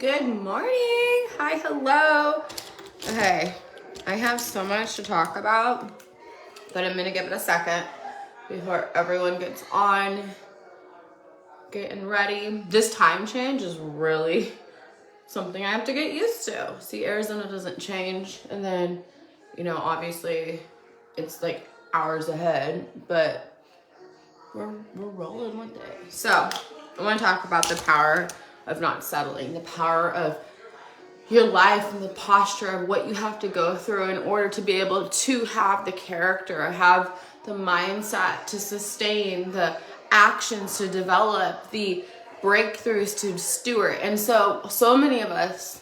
Good morning. Hi, hello. Okay, I have so much to talk about, but I'm gonna give it a second before everyone gets on, getting ready. This time change is really something I have to get used to. See, Arizona doesn't change, and then, obviously it's like hours ahead, but we're rolling with it. So I want to talk about the power of not settling, the power of your life and the posture of what you have to go through in order to be able to have the character, have the mindset to sustain, the actions to develop, the breakthroughs to steward. And so many of us,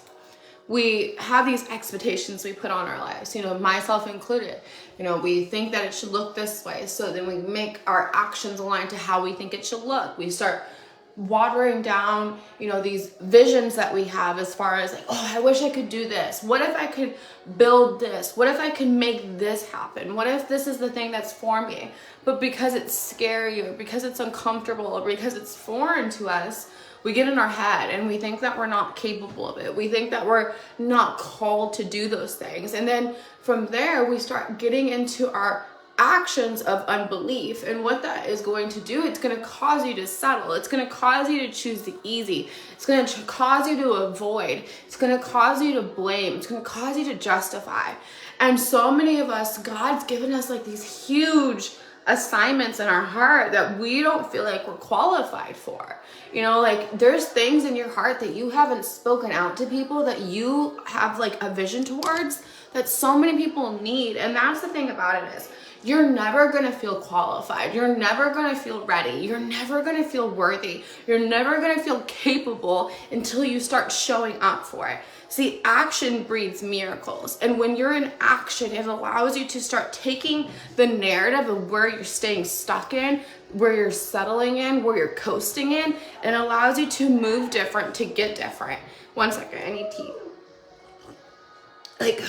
we have these expectations we put on our lives, myself included. We think that it should look this way. So then we make our actions align to how we think it should look. We start watering down, these visions that we have as far as like, oh, I wish I could do this. What if I could build this? What if I could make this happen? What if this is the thing that's for me? But because it's scary or because it's uncomfortable or because it's foreign to us, we get in our head and we think that we're not capable of it. We think that we're not called to do those things. And then from there, we start getting into our actions of unbelief. And what that is going to do, it's going to cause you to settle. It's going to cause you to choose the easy. It's going to cause you to avoid. It's going to cause you to blame. It's going to cause you to justify. And so many of us, God's given us like these huge assignments in our heart that we don't feel like we're qualified for. Like there's things in your heart that you haven't spoken out to people that you have like a vision towards that so many people need. And that's the thing about it is you're never going to feel qualified. You're never going to feel ready. You're never going to feel worthy. You're never going to feel capable until you start showing up for it. See, action breeds miracles. And when you're in action, it allows you to start taking the narrative of where you're staying stuck in, where you're settling in, where you're coasting in, and allows you to move different, to get different. One second, I need tea. Like,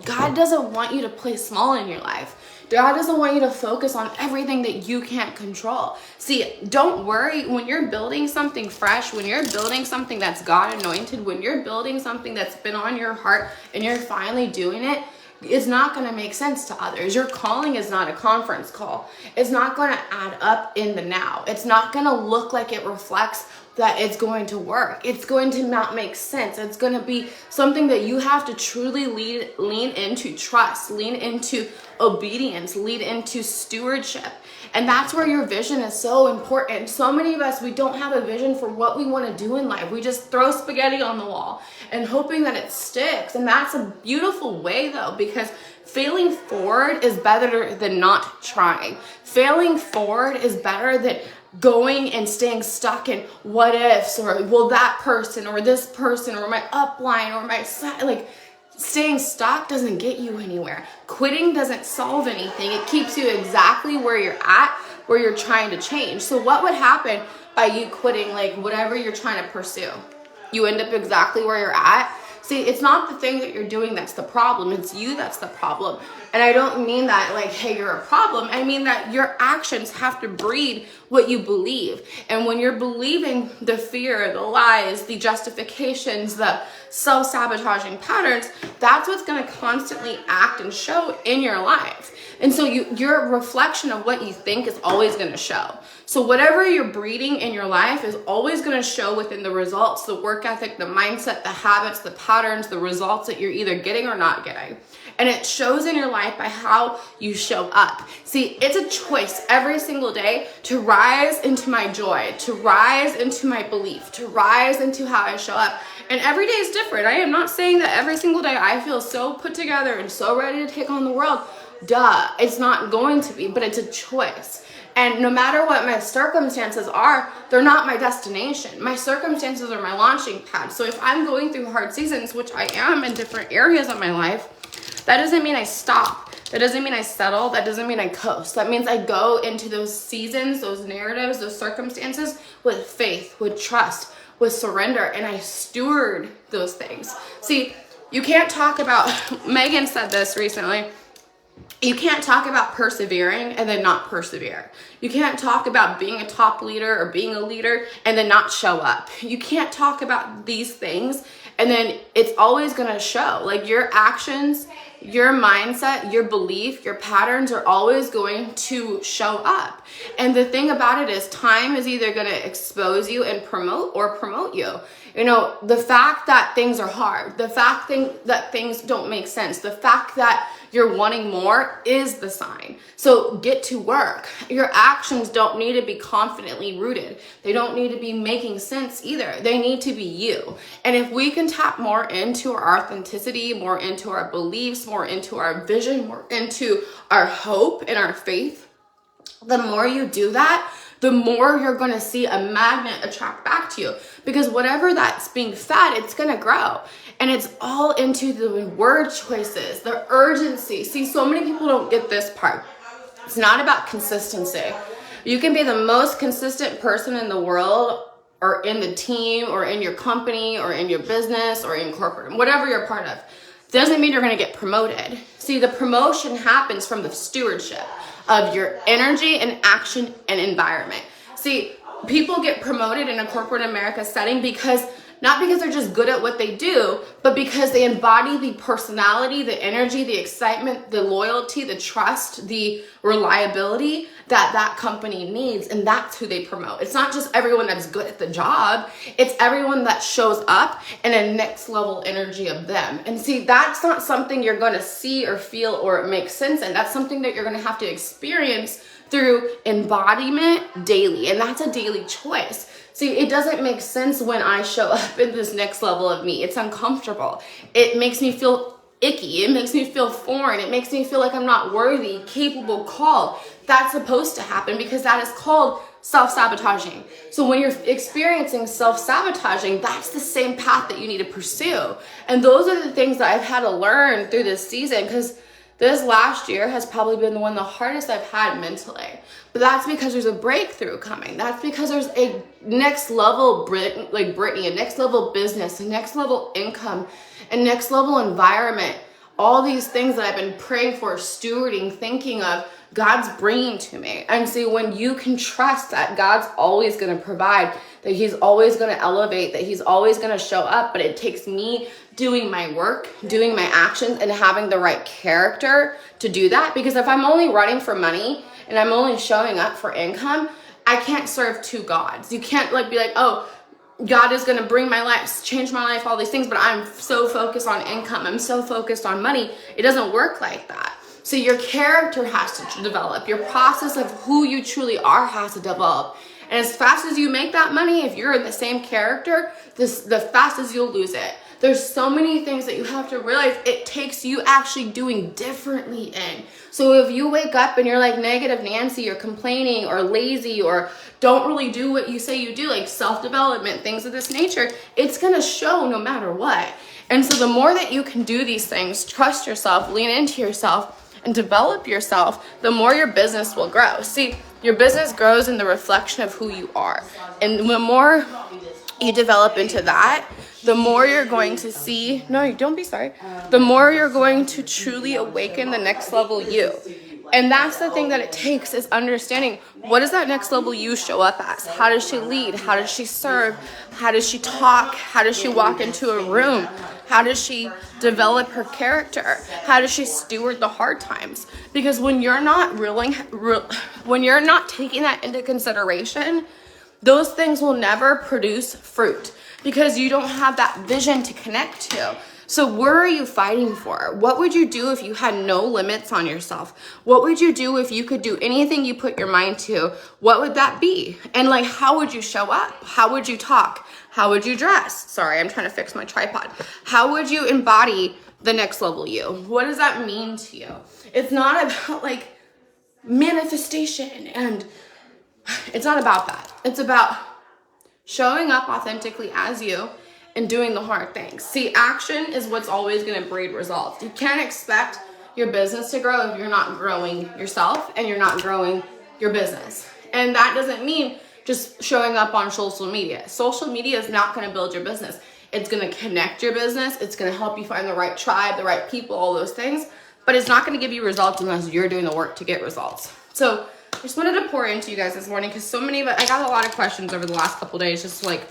God doesn't want you to play small in your life. God doesn't want you to focus on everything that you can't control. See, don't worry when you're building something fresh, when you're building something that's God anointed, when you're building something that's been on your heart and you're finally doing it, it's not going to make sense to others. Your calling is not a conference call. It's not going to add up in the now. It's not going to look like it reflects that it's going to work. It's going to not make sense. It's going to be something that you have to truly lean into trust, lean into obedience, lean into stewardship. And that's where your vision is so important. So many of us, we don't have a vision for what we want to do in life. We just throw spaghetti on the wall and hoping that it sticks. And that's a beautiful way though, because failing forward is better than not trying. Failing forward is better than going and staying stuck in what ifs or will that person or this person or my upline or my side. Like staying stuck doesn't get you anywhere. Quitting doesn't solve anything. It keeps you exactly where you're at, where you're trying to change. So what would happen by you quitting like whatever you're trying to pursue? You end up exactly where you're at. See, it's not the thing that you're doing that's the problem. It's you that's the problem. And I don't mean that like, hey, you're a problem. I mean that your actions have to breed what you believe. And when you're believing the fear, the lies, the justifications, the self-sabotaging patterns, that's what's going to constantly act and show in your life. And so your reflection of what you think is always going to show. So whatever you're breeding in your life is always going to show within the results, the work ethic, the mindset, the habits, the patterns, the results that you're either getting or not getting. And it shows in your life by how you show up. See, it's a choice every single day to rise into my joy, to rise into my belief, to rise into how I show up. And every day is different. I am not saying that every single day I feel so put together and so ready to take on the world. Duh, it's not going to be, but it's a choice. And no matter what my circumstances are, they're not my destination. My circumstances are my launching pad. So if I'm going through hard seasons, which I am in different areas of my life, that doesn't mean I stop. That doesn't mean I settle. That doesn't mean I coast. That means I go into those seasons, those narratives, those circumstances with faith, with trust, with surrender, and I steward those things. See, you can't talk about, Megan said this recently, You can't talk about persevering and then not persevere. You can't talk about being a top leader or being a leader and then not show up. You can't talk about these things and then it's always going to show. Like your actions, your mindset, your belief, your patterns are always going to show up. And the thing about it is time is either going to expose you and promote you. You know, the fact that things are hard, the fact that things don't make sense, the fact that you're wanting more is the sign. So get to work. Your actions don't need to be confidently rooted. They don't need to be making sense either. They need to be you. And if we can tap more into our authenticity, more into our beliefs, more into our vision, more into our hope and our faith, the more you do that, the more you're going to see a magnet attract back to you. Because whatever that's being fed, it's going to grow. And it's all into the word choices, the urgency. See, so many people don't get this part. It's not about consistency. You can be the most consistent person in the world or in the team or in your company or in your business or in corporate, whatever you're part of. Doesn't mean you're going to get promoted. See, the promotion happens from the stewardship of your energy and action and environment. See, people get promoted in a corporate America setting not because they're just good at what they do, but because they embody the personality, the energy, the excitement, the loyalty, the trust, the reliability that company needs, and that's who they promote. It's not just everyone that's good at the job, it's everyone that shows up in a next level energy of them. And see, that's not something you're going to see or feel or make sense in. That's something that you're going to have to experience through embodiment daily, and that's a daily choice. See, it doesn't make sense when I show up in this next level of me. It's uncomfortable. It makes me feel icky. It makes me feel foreign. It makes me feel like I'm not worthy, capable, called. That's supposed to happen because that is called self-sabotaging. So when you're experiencing self-sabotaging, that's the same path that you need to pursue. And those are the things that I've had to learn through this season, because this last year has probably been the hardest I've had mentally. But that's because there's a breakthrough coming. That's because there's a next level, like Brittany, a next level business, a next level income, a next level environment. All these things that I've been praying for, stewarding, thinking of, God's bringing to me. And see, when you can trust that God's always going to provide, that he's always going to elevate, that he's always going to show up, but it takes me doing my work, doing my actions, and having the right character to do that. Because if I'm only running for money and I'm only showing up for income, I can't serve two gods. You can't be like, oh, God is going to bring my life, change my life, all these things, but I'm so focused on income. I'm so focused on money. It doesn't work like that. So your character has to develop. Your process of who you truly are has to develop. And as fast as you make that money, if you're in the same character, the fastest you'll lose it. There's so many things that you have to realize it takes you actually doing differently in. So if you wake up and you're like negative Nancy or complaining or lazy or don't really do what you say you do, like self-development, things of this nature, it's going to show no matter what. And so the more that you can do these things, trust yourself, lean into yourself, and develop yourself, the more your business will grow. See, your business grows in the reflection of who you are. And the more you develop into that, the more you're going to see, no, don't be sorry. The more you're going to truly awaken the next level you. And that's the thing that it takes, is understanding, what does that next level you show up as? How does she lead? How does she serve? How does she talk? How does she walk into a room? How does she develop her character? How does she steward the hard times? Because when you're not when you're not taking that into consideration, those things will never produce fruit because you don't have that vision to connect to. So where are you fighting for? What would you do if you had no limits on yourself? What would you do if you could do anything you put your mind to? What would that be? And how would you show up? How would you talk? How would you dress? Sorry, I'm trying to fix my tripod. How would you embody the next level you? What does that mean to you? It's not about manifestation, and it's not about that. It's about showing up authentically as you and doing the hard things. See, action is what's always going to breed results. You can't expect your business to grow if you're not growing yourself and you're not growing your business. And that doesn't mean just showing up on social media. Social media is not going to build your business. It's going to connect your business. It's going to help you find the right tribe, the right people, all those things. but it's not going to give you results unless you're doing the work to get results. So I just wanted to pour into you guys this morning because so many of I got a lot of questions over the last couple of days, just like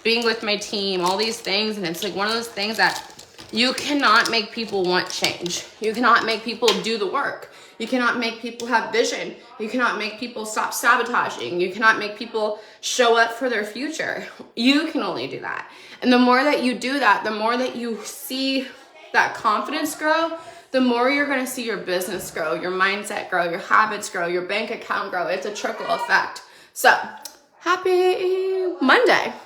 being with my team, all these things. And it's like one of those things that you cannot make people want change. You cannot make people do the work. You cannot make people have vision. You cannot make people stop sabotaging. You cannot make people show up for their future. You can only do that. And the more that you do that, the more that you see that confidence grow, the more you're going to see your business grow, your mindset grow, your habits grow, your bank account grow. It's a trickle effect. So happy Monday.